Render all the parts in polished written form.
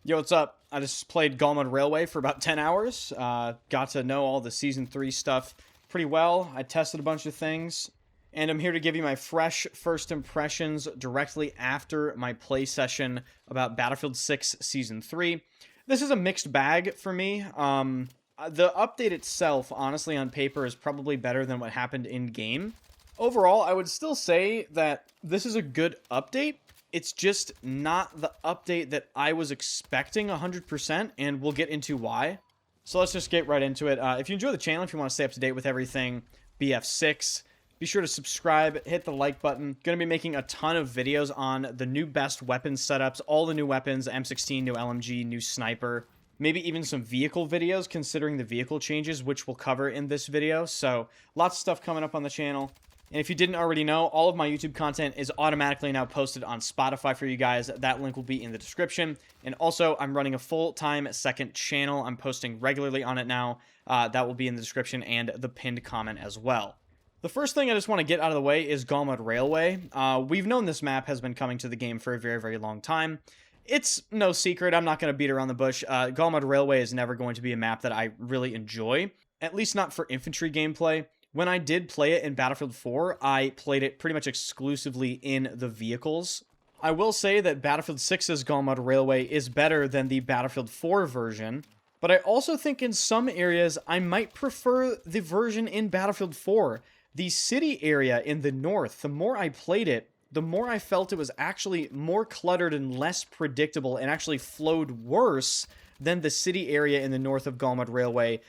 Yo, what's up? I just played Golmud Railway for about 10 hours. Got to know all the Season 3 stuff pretty well. I tested a bunch of things. And I'm here to give you my fresh first impressions directly after my play session about Battlefield 6 Season 3. This is a mixed bag for me. The update itself, honestly, on paper, is probably better than what happened in-game. Overall, I would still say that this is a good update. It's just not the update that I was expecting 100%, and we'll get into why. So let's just get right into it. If you enjoy the channel, if you want to stay up to date with everything BF6, be sure to subscribe, hit the like button. Going to be making a ton of videos on the new best weapons setups, all the new weapons, M16, new LMG, new sniper, maybe even some vehicle videos considering the vehicle changes, which we'll cover in this video. So lots of stuff coming up on the channel. And if you didn't already know, all of my YouTube content is automatically now posted on Spotify for you guys. That link will be in the description. And also, I'm running a full-time second channel. I'm posting regularly on it now. That will be in the description and the pinned comment as well. The first thing I just want to get out of the way is Golmud Railway. We've known this map has been coming to the game for a very, very long time. It's no secret. I'm not going to beat around the bush. Golmud Railway is never going to be a map that I really enjoy, at least not for infantry gameplay. When I did play it in Battlefield 4, I played it pretty much exclusively in the vehicles. I will say that Battlefield 6's Golmud Railway is better than the Battlefield 4 version, but I also think in some areas I might prefer the version in Battlefield 4. The city area in the north, the more I played it, the more I felt it was actually more cluttered and less predictable and actually flowed worse than the city area in the north of Golmud Railway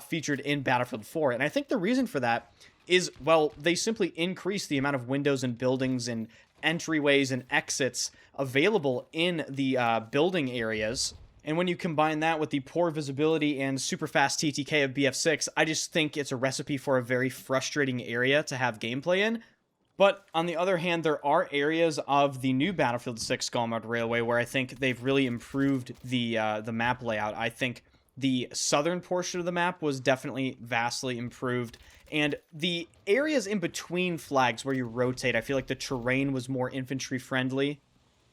featured in Battlefield 4. And I think the reason for that is, well, they simply increased the amount of windows and buildings and entryways and exits available in the building areas. And when you combine that with the poor visibility and super fast TTK of BF6, I just think it's a recipe for a very frustrating area to have gameplay in. But on the other hand, there are areas of the new Battlefield 6 Golmud Railway where I think they've really improved the map layout. I think the southern portion of the map was definitely vastly improved. And the areas in between flags where you rotate, I feel like the terrain was more infantry friendly.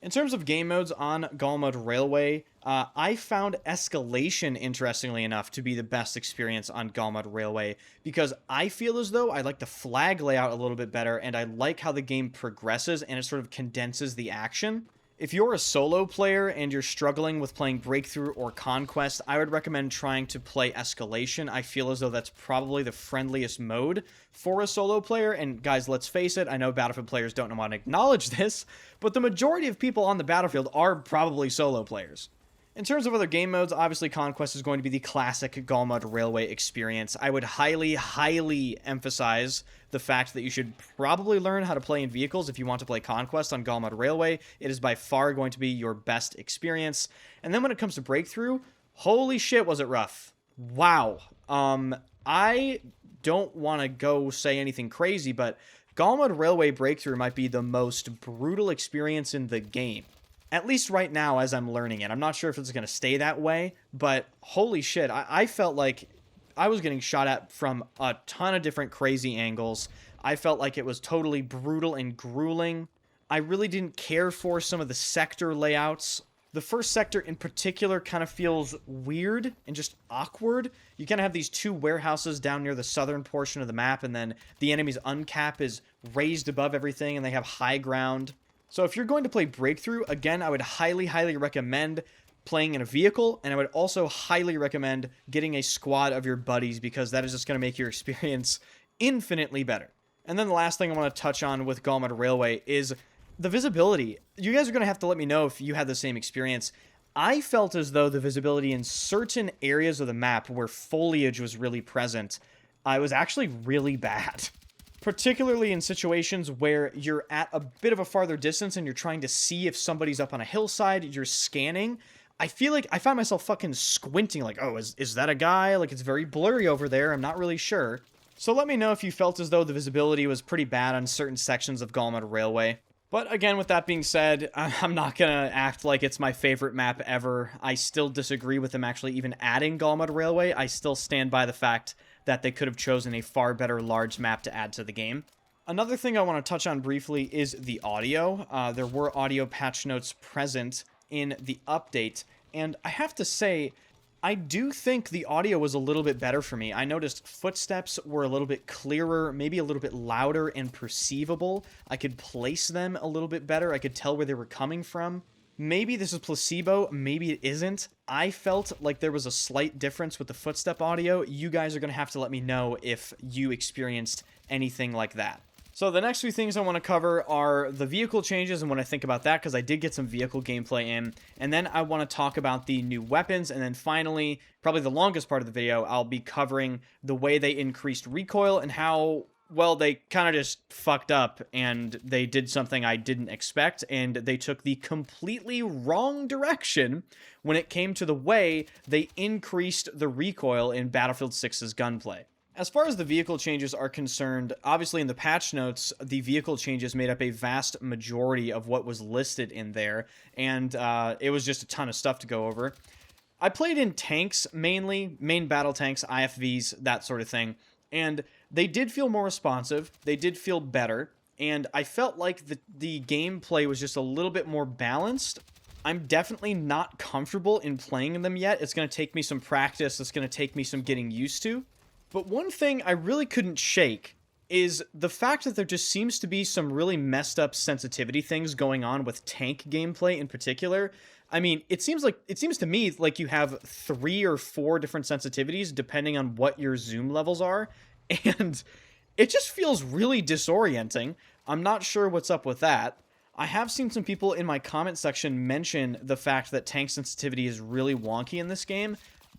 In terms of game modes on Golmud Railway, I found Escalation, interestingly enough, to be the best experience on Golmud Railway, because I feel as though I like the flag layout a little bit better, and I like how the game progresses, and it sort of condenses the action. If you're a solo player and you're struggling with playing Breakthrough or Conquest, I would recommend trying to play Escalation. I feel as though that's probably the friendliest mode for a solo player, and guys, let's face it, I know Battlefield players don't want to acknowledge this, but the majority of people on the battlefield are probably solo players. In terms of other game modes, obviously Conquest is going to be the classic Golmud Railway experience. I would highly, highly emphasize the fact that you should probably learn how to play in vehicles if you want to play Conquest on Golmud Railway. It is by far going to be your best experience. And then when it comes to Breakthrough, holy shit was it rough. Wow. I don't want to go say anything crazy, but Golmud Railway Breakthrough might be the most brutal experience in the game. At least right now as I'm learning it. I'm not sure if it's going to stay that way, but holy shit, I felt like I was getting shot at from a ton of different crazy angles. I felt like it was totally brutal and grueling. I really didn't care for some of the sector layouts. The first sector in particular kind of feels weird and just awkward. You kind of have these two warehouses down near the southern portion of the map, and then the enemy's uncap is raised above everything, and they have high ground. So if you're going to play Breakthrough, again, I would highly, highly recommend playing in a vehicle, and I would also highly recommend getting a squad of your buddies, because that is just going to make your experience infinitely better. And then the last thing I want to touch on with Golmud Railway is the visibility. You guys are going to have to let me know if you had the same experience. I felt as though the visibility in certain areas of the map where foliage was really present, was actually really bad. Particularly in situations where you're at a bit of a farther distance and you're trying to see if somebody's up on a hillside, you're scanning. I feel like I find myself fucking squinting like, oh, is that a guy? Like, it's very blurry over there. I'm not really sure. So let me know if you felt as though the visibility was pretty bad on certain sections of Golmud Railway. But again, with that being said, I'm not gonna act like it's my favorite map ever. I still disagree with them actually even adding Golmud Railway. I still stand by the fact that they could have chosen a far better large map to add to the game. Another thing I want to touch on briefly is the audio. There were audio patch notes present in the update, and I have to say, I do think the audio was a little bit better for me. I noticed footsteps were a little bit clearer, maybe a little bit louder and perceivable. I could place them a little bit better. I could tell where they were coming from. Maybe this is placebo, maybe it isn't. I felt like there was a slight difference with the footstep audio. You guys are going to have to let me know if you experienced anything like that. So the next few things I want to cover are the vehicle changes and what I think about that, because I did get some vehicle gameplay in. And then I want to talk about the new weapons. And then finally, probably the longest part of the video, I'll be covering the way they increased recoil and how, well, they kind of just fucked up and they did something I didn't expect. And they took the completely wrong direction when it came to the way they increased the recoil in Battlefield 6's gunplay. As far as the vehicle changes are concerned, obviously in the patch notes, the vehicle changes made up a vast majority of what was listed in there, and it was just a ton of stuff to go over. I played in tanks mainly, main battle tanks, IFVs, that sort of thing, and they did feel more responsive, they did feel better, and I felt like the gameplay was just a little bit more balanced. I'm definitely not comfortable in playing them yet. It's going to take me some practice, it's going to take me some getting used to. But one thing I really couldn't shake is the fact that there just seems to be some really messed up sensitivity things going on with tank gameplay in particular. I mean, it seems to me like you have 3 or 4 different sensitivities depending on what your zoom levels are, and it just feels really disorienting. I'm not sure what's up with that. I have seen some people in my comment section mention the fact that tank sensitivity is really wonky in this game,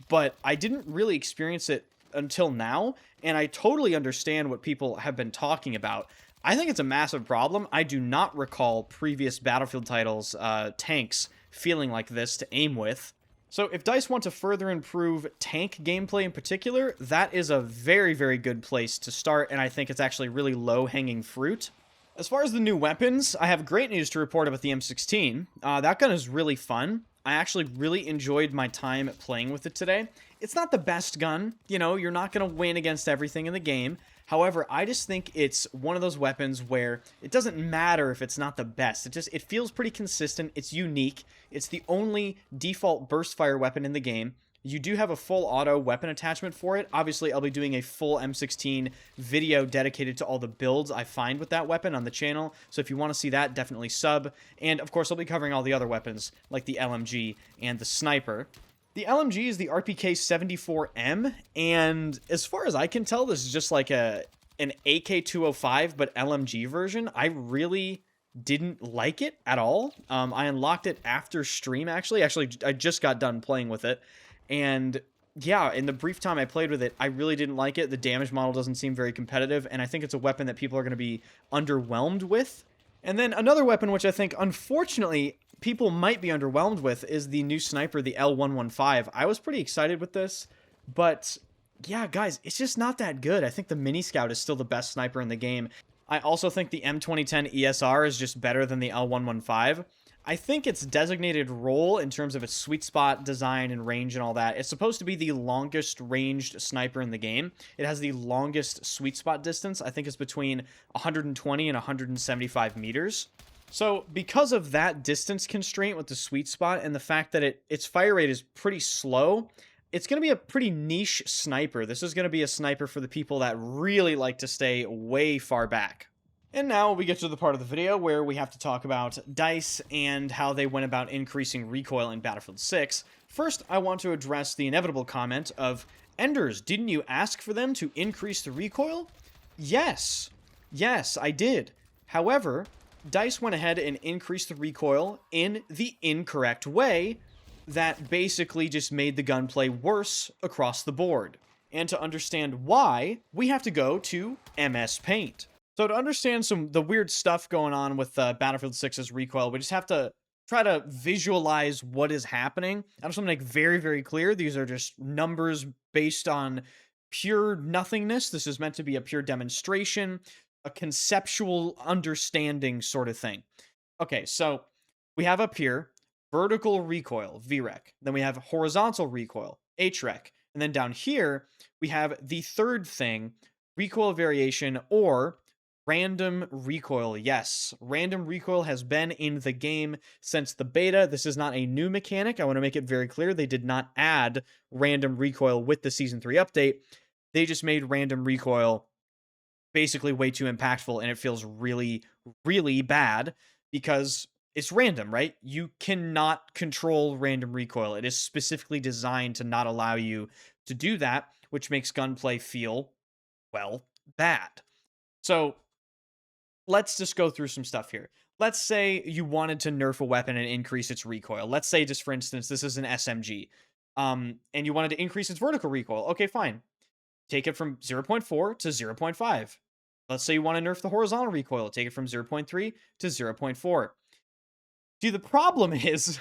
but I didn't really experience it until now, and I totally understand what people have been talking about. I think it's a massive problem. I do not recall previous Battlefield titles, tanks, feeling like this to aim with. So if DICE want to further improve tank gameplay in particular, that is a very, very good place to start, and I think it's actually really low-hanging fruit. As far as the new weapons, I have great news to report about the M16. That gun is really fun. I actually really enjoyed my time playing with it today. It's not the best gun, you know, you're not going to win against everything in the game. However, I just think it's one of those weapons where it doesn't matter if it's not the best. It feels pretty consistent, it's unique, it's the only default burst fire weapon in the game. You do have a full auto weapon attachment for it. Obviously, I'll be doing a full M16 video dedicated to all the builds I find with that weapon on the channel. So if you want to see that, definitely sub. And of course, I'll be covering all the other weapons like the LMG and the sniper. The LMG is the RPK-74M, and as far as I can tell, this is just like an AK-205, but LMG version. I really didn't like it at all. I unlocked it after stream, actually. I just got done playing with it. And yeah, in the brief time I played with it, I really didn't like it. The damage model doesn't seem very competitive, and I think it's a weapon that people are going to be underwhelmed with. And then another weapon which I think, unfortunately, people might be underwhelmed with is the new sniper, the L115. I was pretty excited with this, but yeah, guys, it's just not that good. I think the Mini Scout is still the best sniper in the game. I also think the M2010 ESR is just better than the L115. I think its designated role in terms of its sweet spot design and range and all that, it's supposed to be the longest ranged sniper in the game. It has the longest sweet spot distance. I think it's between 120 and 175 meters. So because of that distance constraint with the sweet spot and the fact that its fire rate is pretty slow, it's going to be a pretty niche sniper. This is going to be a sniper for the people that really like to stay way far back. And now we get to the part of the video where we have to talk about DICE and how they went about increasing recoil in Battlefield 6. First, I want to address the inevitable comment of, Enders, didn't you ask for them to increase the recoil? Yes. Yes, I did. However, DICE went ahead and increased the recoil in the incorrect way that basically just made the gunplay worse across the board. And to understand why, we have to go to MS Paint. So to understand the weird stuff going on with Battlefield 6's recoil, we just have to try to visualize what is happening. I just want to make very, very clear, these are just numbers based on pure nothingness. This is meant to be a pure demonstration, a conceptual understanding sort of thing. Okay, so we have up here vertical recoil, VREC. Then we have horizontal recoil, HREC. And then down here, we have the third thing, recoil variation, or Random recoil. Yes, random recoil has been in the game since the beta. This is not a new mechanic. I want to make it very clear. They did not add random recoil with the Season 3 update. They just made random recoil basically way too impactful, and it feels really, really bad because it's random, right? You cannot control random recoil. It is specifically designed to not allow you to do that, which makes gunplay feel, well, bad. So let's just go through some stuff here. Let's say you wanted to nerf a weapon and increase its recoil. Let's say, just for instance, this is an SMG, and you wanted to increase its vertical recoil. Okay, fine. Take it from 0.4 to 0.5. Let's say you want to nerf the horizontal recoil. Take it from 0.3 to 0.4. See, the problem is,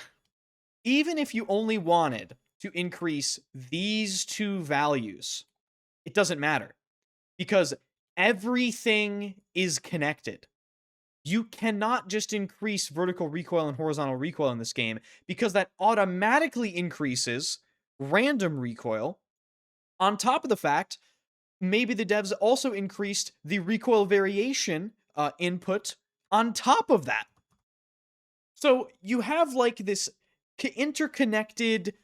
even if you only wanted to increase these two values, it doesn't matter because everything is connected. You cannot just increase vertical recoil and horizontal recoil in this game because that automatically increases random recoil. On top of the fact, maybe the devs also increased the recoil variation input on top of that. So you have like this interconnected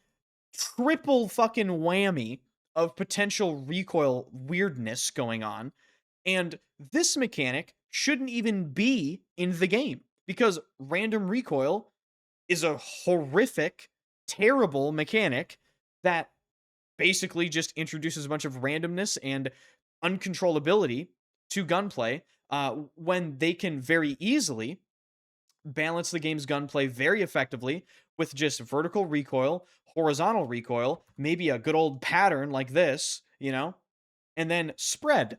triple fucking whammy of potential recoil weirdness going on. And this mechanic shouldn't even be in the game because random recoil is a horrific, terrible mechanic that basically just introduces a bunch of randomness and uncontrollability to gunplay when they can very easily balance the game's gunplay very effectively with just vertical recoil, horizontal recoil, maybe a good old pattern like this, you know, and then spread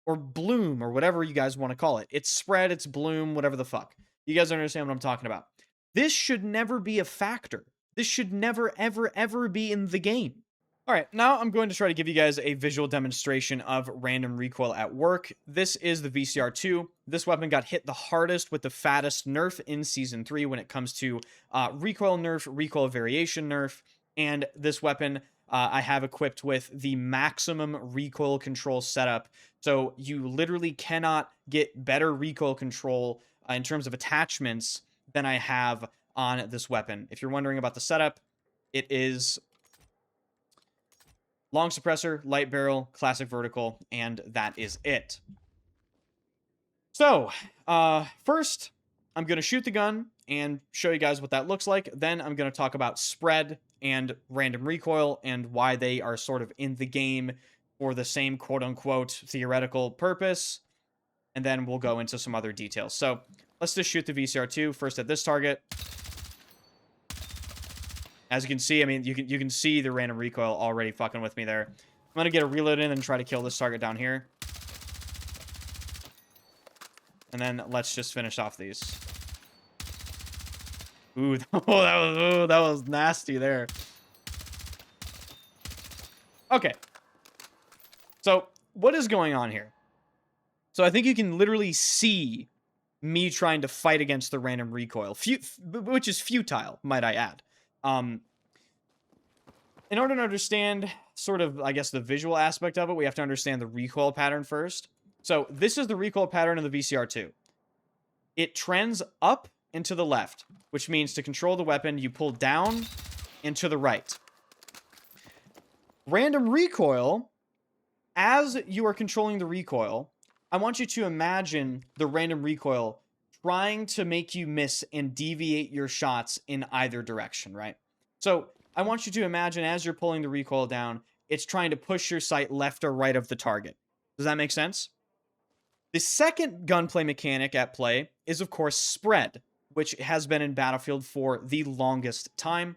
or bloom or whatever you guys want to call it. It's spread, it's bloom, whatever the fuck. You guys understand what I'm talking about. This should never be a factor. This should never, ever, ever be in the game. All right, now I'm going to try to give you guys a visual demonstration of random recoil at work. This is the VCR2. This weapon got hit the hardest with the fattest nerf in Season 3 when it comes to recoil nerf, recoil variation nerf, and this weapon I have equipped with the maximum recoil control setup. So you literally cannot get better recoil control in terms of attachments than I have on this weapon. If you're wondering about the setup, it is long suppressor, light barrel, classic vertical, and that is it. So, first, I'm going to shoot the gun and show you guys what that looks like. Then I'm going to talk about spread and random recoil and why they are sort of in the game for the same quote-unquote theoretical purpose. And then we'll go into some other details. So, let's just shoot the VCR2 first at this target. As you can see, I mean, you can see the random recoil already fucking with me there. I'm going to get a reload in and try to kill this target down here. And then let's just finish off these. Ooh, that was nasty there. Okay. So, what is going on here? So, I think you can literally see me trying to fight against the random recoil, which is futile, might I add. In order to understand sort of, I guess, the visual aspect of it, we have to understand the recoil pattern first. So this is the recoil pattern of the VCR2. It trends up and to the left, which means to control the weapon, you pull down and to the right. Random recoil, as you are controlling the recoil, I want you to imagine the random recoil trying to make you miss and deviate your shots in either direction, right? So I want you to imagine as you're pulling the recoil down, it's trying to push your sight left or right of the target. Does that make sense? The second gunplay mechanic at play is, of course, spread, which has been in Battlefield for the longest time.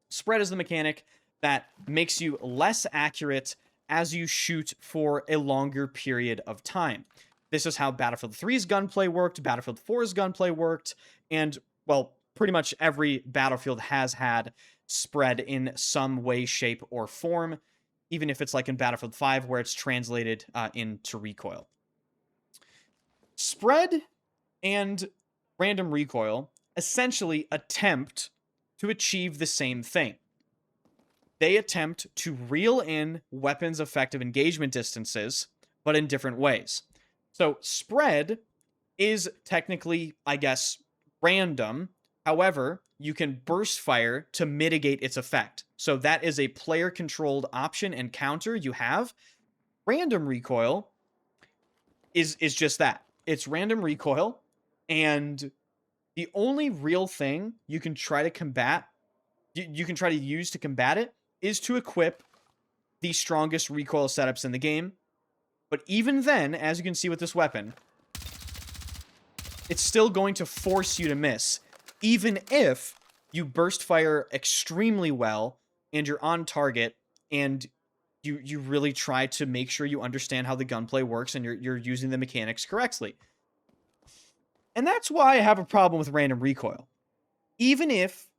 Spread is the mechanic that makes you less accurate as you shoot for a longer period of time. This is how Battlefield 3's gunplay worked, Battlefield 4's gunplay worked, and, well, pretty much every Battlefield has had spread in some way, shape, or form, even if it's like in Battlefield 5 where it's translated into recoil. Spread and random recoil essentially attempt to achieve the same thing. They attempt to reel in weapons' effective engagement distances, but in different ways. So spread is technically, I guess, random. However, you can burst fire to mitigate its effect. So that is a player-controlled option and counter you have. Random recoil is just that. It's random recoil, and the only real thing you can try to combat, you can try to use to combat it, is to equip the strongest recoil setups in the game. But even then, as you can see with this weapon, it's still going to force you to miss, even if you burst fire extremely well and you're on target and you really try to make sure you understand how the gunplay works and you're using the mechanics correctly. And that's why I have a problem with random recoil. Even if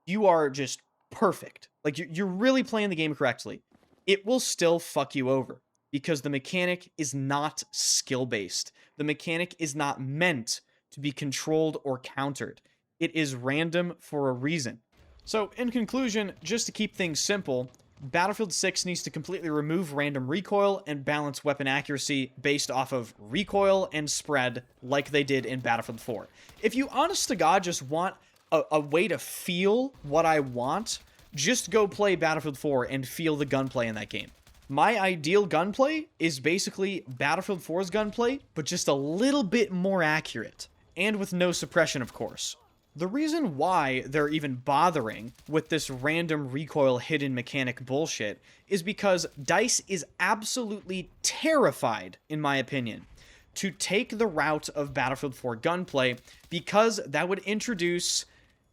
you are just perfect, like you're really playing the game correctly, it will still fuck you over because the mechanic is not skill-based. The mechanic is not meant to be controlled or countered. It is random for a reason. So, in conclusion, just to keep things simple, Battlefield 6 needs to completely remove random recoil and balance weapon accuracy based off of recoil and spread like they did in Battlefield 4. If you honest to God just want a way to feel what I want, just go play Battlefield 4 and feel the gunplay in that game. My ideal gunplay is basically Battlefield 4's gunplay, but just a little bit more accurate. And with no suppression, of course. The reason why they're even bothering with this random recoil hidden mechanic bullshit is because DICE is absolutely terrified, in my opinion, to take the route of Battlefield 4 gunplay because that would introduce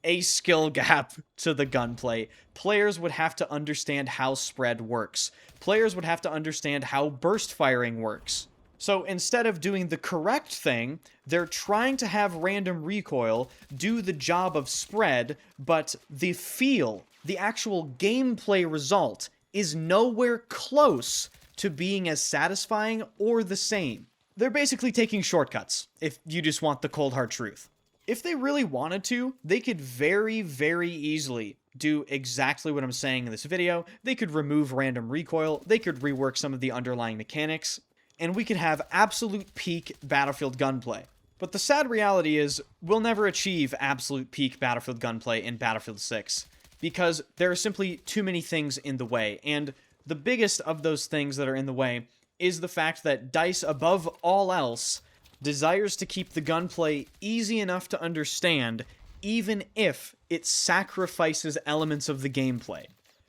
a skill gap to the gunplay. Players would have to understand how spread works. Players would have to understand how burst firing works. So instead of doing the correct thing, they're trying to have random recoil do the job of spread, but the feel, the actual gameplay result, is nowhere close to being as satisfying or the same. They're basically taking shortcuts, if you just want the cold hard truth. If they really wanted to, they could very, very easily do exactly what I'm saying in this video. They could remove random recoil, they could rework some of the underlying mechanics, and we could have absolute peak Battlefield gunplay. But the sad reality is, we'll never achieve absolute peak Battlefield gunplay in Battlefield 6, because there are simply too many things in the way, and the biggest of those things that are in the way is the fact that DICE, above all else, desires to keep the gunplay easy enough to understand, even if it sacrifices elements of the gameplay.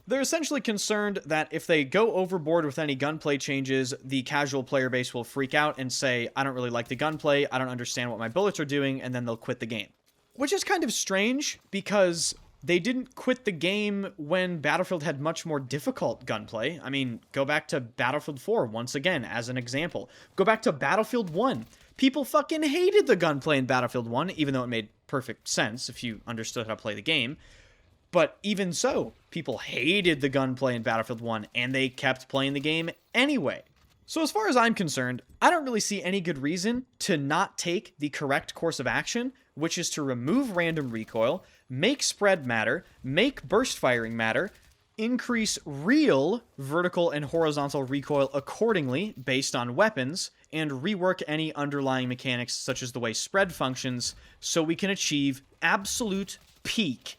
They're essentially concerned that if they go overboard with any gunplay changes, the casual player base will freak out and say, I don't really like the gunplay, I don't understand what my bullets are doing, and then they'll quit the game. Which is kind of strange, because they didn't quit the game when Battlefield had much more difficult gunplay. I mean, go back to Battlefield 4, once again, as an example. Go back to Battlefield 1. People fucking hated the gunplay in Battlefield 1, even though it made perfect sense if you understood how to play the game. But even so, people hated the gunplay in Battlefield 1, and they kept playing the game anyway. So as far as I'm concerned, I don't really see any good reason to not take the correct course of action, which is to remove random recoil, make spread matter, make burst firing matter, increase real vertical and horizontal recoil accordingly based on weapons, and rework any underlying mechanics such as the way spread functions so we can achieve absolute peak.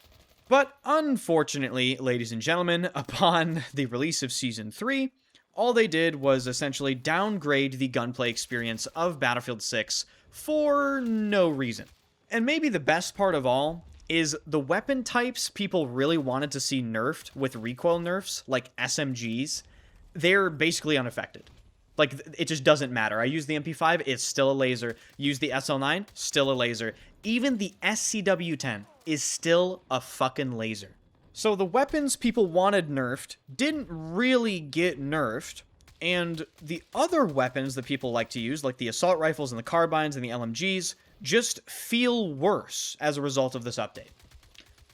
But unfortunately, ladies and gentlemen, upon the release of Season 3, all they did was essentially downgrade the gunplay experience of Battlefield 6 for no reason. And maybe the best part of all is the weapon types people really wanted to see nerfed with recoil nerfs, like SMGs, they're basically unaffected. Like, it just doesn't matter. I use the MP5, it's still a laser. Use the SL9, still a laser. Even the SCW-10 is still a fucking laser. So the weapons people wanted nerfed didn't really get nerfed, and the other weapons that people like to use, like the assault rifles and the carbines and the LMGs, just feel worse as a result of this update.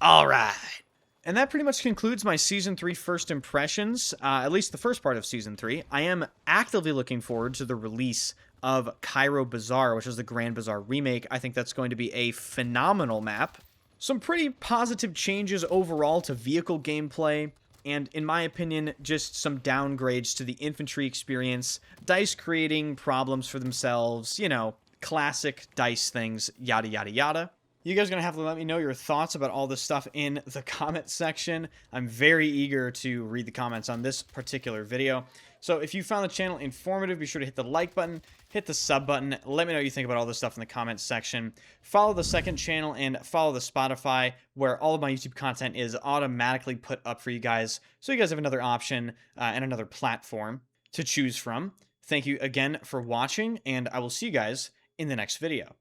Alright. And that pretty much concludes my Season 3 first impressions, at least the first part of Season 3. I am actively looking forward to the release of Cairo Bazaar, which is the Grand Bazaar remake. I think that's going to be a phenomenal map. Some pretty positive changes overall to vehicle gameplay, and in my opinion, just some downgrades to the infantry experience, DICE creating problems for themselves, you know, classic DICE things, yada yada yada. You guys are going to have to let me know your thoughts about all this stuff in the comment section. I'm very eager to read the comments on this particular video. So if you found the channel informative, be sure to hit the like button, hit the sub button. Let me know what you think about all this stuff in the comments section. Follow the second channel and follow the Spotify, where all of my YouTube content is automatically put up for you guys. So you guys have another option and another platform to choose from. Thank you again for watching, and I will see you guys in the next video.